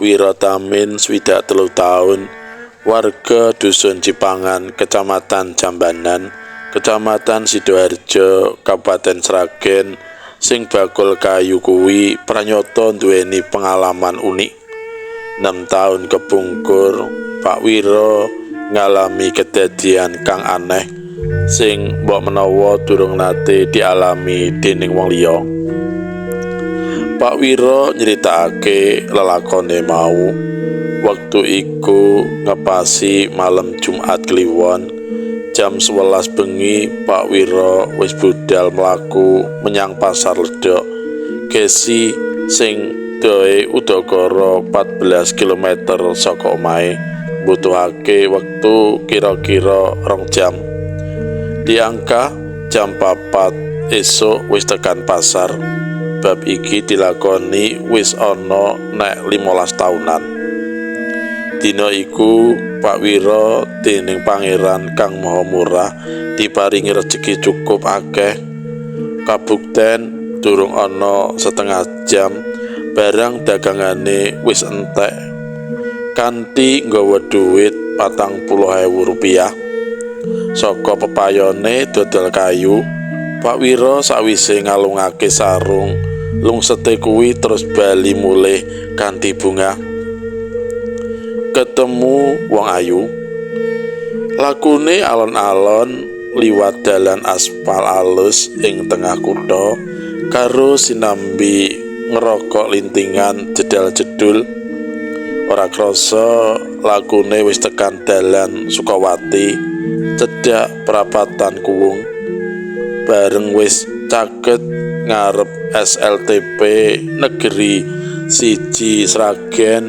Pak Wiro Tamin 23 tahun, warga Dusun Cipangan, Kecamatan Jambanan, Kecamatan Sidoarjo, Kabupaten Sragen, sing bakul kayu kuwi pranyata duweni pengalaman unik. 6 tahun kepungkur, Pak Wiro ngalami kedadian kang aneh sing mbok menawa durung nate dialami dening wong liya. Pak Wiro nyritakake lelakone mau. Wektu iku ngepasi malam Jumat Kliwon, jam 11 bengi. Pak Wiro wis budal mlaku menyang Pasar Ledok Gesi sing dawe udakara 14 km saka omahe, butuhake wektu kira-kira 2 jam. Diangka jam 4 esuk wis tekan pasar. Bab iki dilakoni wis ana nek 15 tahunan. Dina iku Pak Wiro dening Pangeran Kang Maha Murah diparingi rejeki cukup akeh. Kabukten durung ana setengah jam barang dagangane wis entek, kanthi nggawa dhuwit 40.000 rupiah. Saka pepayone dodol kayu, Pak Wiro sawise ngalungake sarung lungsete kuwi terus bali mulih kanthi bunga. Ketemu wong ayu, lakune alon-alon liwat dalan aspal alus ing tengah kutha karo sinambi ngerokok lintingan jedal-jedul. Ora krasa lakune wis tekan dalan Sukawati cedhak perapatan Kuwung. Bareng wis caket ngarep SLTP Negeri 1 Sragen,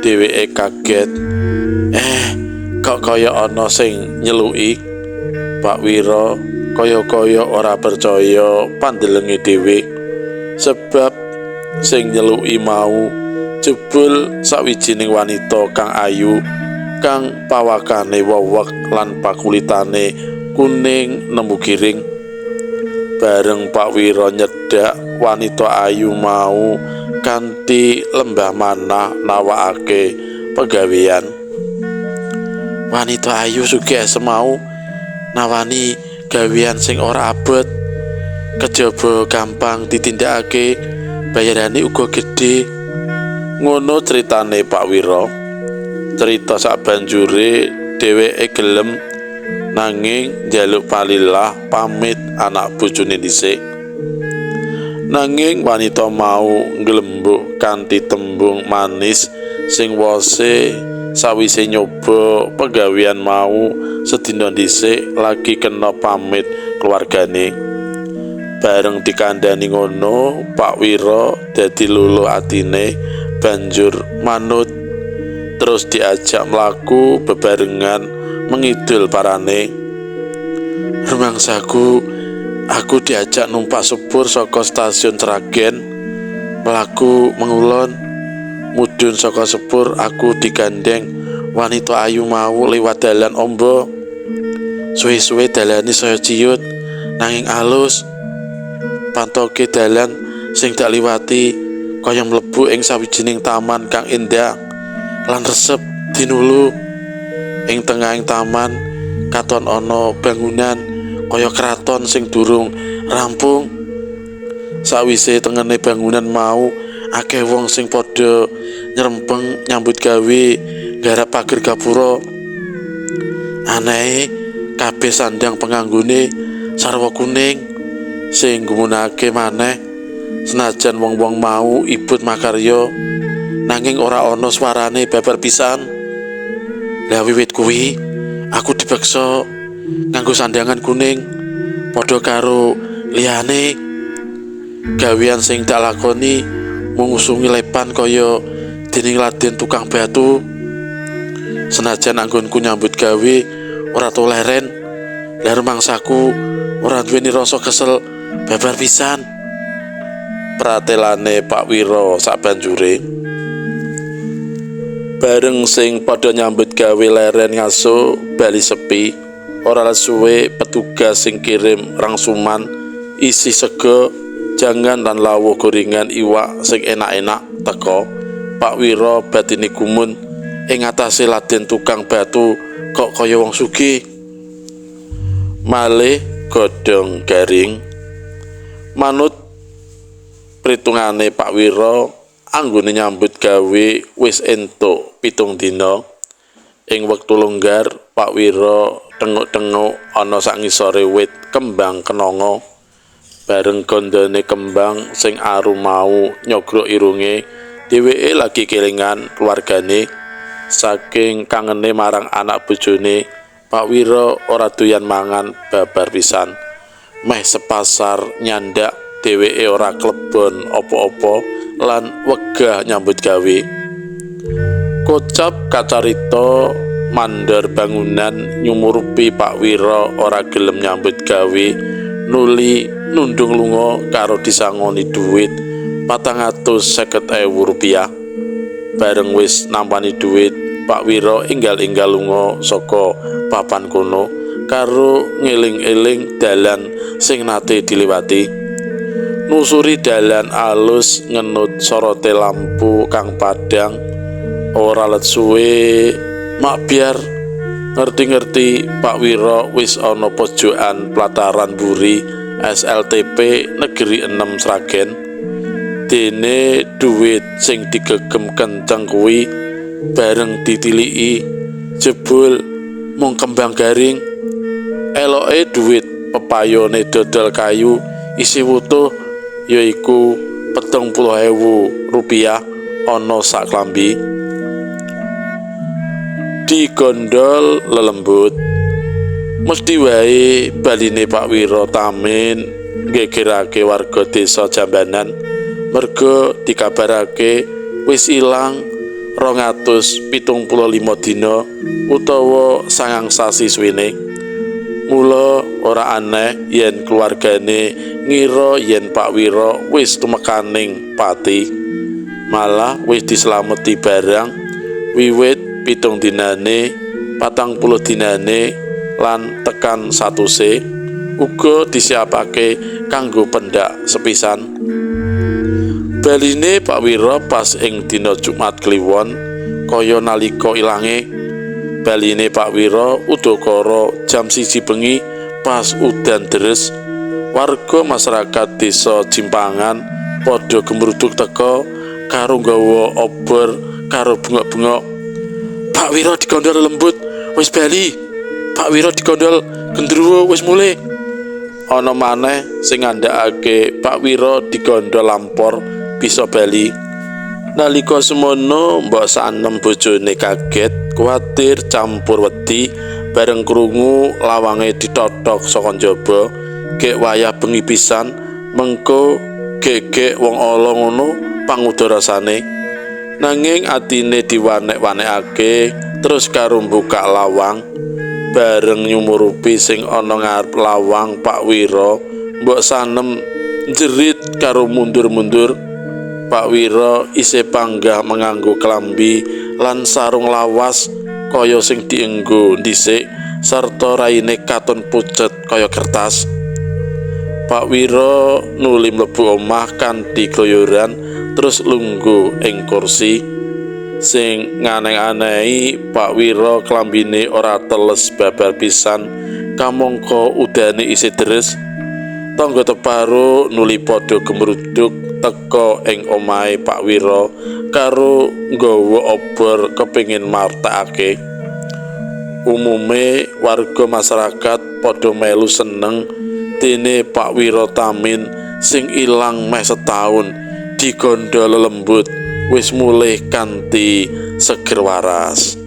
dheweke kaget. Kok kaya ana sing nyeluki. Pak Wiro kaya-kaya ora percaya pandelenge dhewe, sebab sing nyeluki mau jebul sawijining wanita kang ayu, kang pawakane wewek lan pakulitane kuning nemu giring. Bareng Pak Wiro nyedak wanita ayu mau kanthi lembah manah nawakake pegawean. Wanita ayu sugih semau nawani gawean sing ora abot, kejaba gampang ditindakake, bayarane uga gedhe. Ngono ceritane Pak Wiro. Cerita sabanjure dheweke gelem nanging njaluk palilah pamit anak bojone dhisik. Nanging wanita mau nglembuk kanthi tembung manis sing wose sawise nyoba pegawean mau sedina dhisik lagi kena pamit keluargane. Bareng dikandani ngono, Pak Wiro dadi luluh atine, banjur manut terus diajak mlaku bebarengan mengidul parane. Rumangsaku, aku diajak numpak sepur saka stasiun Sragen mlaku mengulon. Mudhun saka sepur aku digandeng wanita ayu mau liwat dalan ombo. Suwe-suwe dalane saya ciut nanging alus. Pantoke dalan sing dak liwati kaya mlebu ing sawijining taman kang indah lan resep dinulu. Ing tengahing taman katon ana bangunan kaya kraton sing durung rampung. Sawise tengene bangunan mau akeh wong sing padha nyrempeng nyambut gawe garap pager gapura. Anehe kabeh sandang penganggone sarwa kuning sing gumunake maneh. Senajan wong-wong mau ibut makarya nanging ora ana swarane babar pisan. Lah wiwit kuwi aku dipeksa nganggo sandangan kuning padha karo liyane. Gawean sing tak lakoni mung ngusungi lepan kaya dening Raden tukang batu. Senajan anggonku nyambut gawe ora tau leren, lah rumangsaku ora duweni rasa kesel babar pisan. Pratelane Pak Wiro sabanjure. Bareng sing padha nyambut gawe leren ngaso bali sepi. Ora suwe petugas sing kirim rangsuman isi sego, jangan lan lawuh gorengan iwak sing enak-enak teko. Pak Wiro batine gumun ing atase Laden tukang batu kok kaya wong sugih. Malih godhong garing manut pritungane Pak Wiro anggone nyambut gawe wis entuk 7 dina. Ing wektu longgar Pak Wiro tenguk-tenguk ana sak ngisore wit kembang kenanga. Bareng gondone kembang sing arum mau nyogrok irunge, dheweke lagi kelingan keluargane. Saking kangene marang anak bojone, Pak Wiro ora doyan mangan babar pisan. Meh sepasar nyandak dheweke ora klebon apa-apa lan wegah nyambut gawe. Kocap kacarita mandor bangunan nyumurupi Pak Wiro ora gelem nyambut gawe, nuli nundung lunga karo disangoni dhuwit 450.000 rupiah. Bareng wis nampani dhuwit, Pak Wiro enggal-enggal lunga saka papan kono karo ngeling-eling dalan sing nate diliwati. Nusuri dalan alus ngenut sorote lampu kang padhang. Ora let suwe mak biar ngerti-ngerti Pak Wiro wis ana pojokan plataran mburi SLTP Negeri 6 Sragen. Dene dhuwit sing digegem kenceng kuwi bareng ditiliki jebul mung kembang garing. Eloke dhuwit pepayone dodol kayu isi wutuh yaiku 70.000 rupiah ana sak klambi. Digondol lelembut mesti wae baline Pak Wiro Tamin gegerake warga desa Jambanan merga dikabarake wis ilang 275 dina utawa 9 sasi suwene. Mula ora aneh yen keluargane ngira yen Pak Wiro wis tumekaning pati, malah wis dislameti barang wiwit 7 dinane, 40 dinane lan tekan 100 uga disiapake kanggo pendak sepisan. Baline Pak Wiro pas ing dina Jumat Kliwon kaya nalika ilange. Baline Pak Wiro udakara jam 1 bengi pas udan deres. Warga masyarakat desa Jimpangan padha gemruduk teka karo nggawa obor karo bengok-bengok. Pak Wiro digondol lembut wis bali. Pak Wiro digondol gendruwo wis mulih. Ana maneh sing ngandhakake Pak Wiro digondol lampor bisa bali. Nalika semono Mbok Sanem bojone kaget, kuwatir campur wedi bareng krungu lawange ditothok saka njaba. Gek wayah bengi pisan mengko gegek wong ala ngono pangudha rasane. Nanging atine diwanek-wanekake terus karo mbukak lawang. Bareng nyumurupi sing ana ngarep lawang Pak Wiro, Mbok Sanem jerit karo mundur-mundur. Pak Wiro isih panggah menganggo klambi lan sarung lawas kaya sing dienggo dhisik sarta raine katon pucet kaya kertas. Pak Wiro nuli mlebu omah kanthi kloyoran terus lungguh ing kursi. Sing nganeh-anehi Pak Wiro klambine ora teles babar pisan kamangka udane isih deres. Tangga teparo nuli padha gemruduk teka ing omahe Pak Wiro karo nggawa obor kepengin martakake. Umume warga masyarakat padha melu seneng dene Pak Wiro Tamin sing ilang meh setahun digondol lembut wis mulih kanthi seger waras.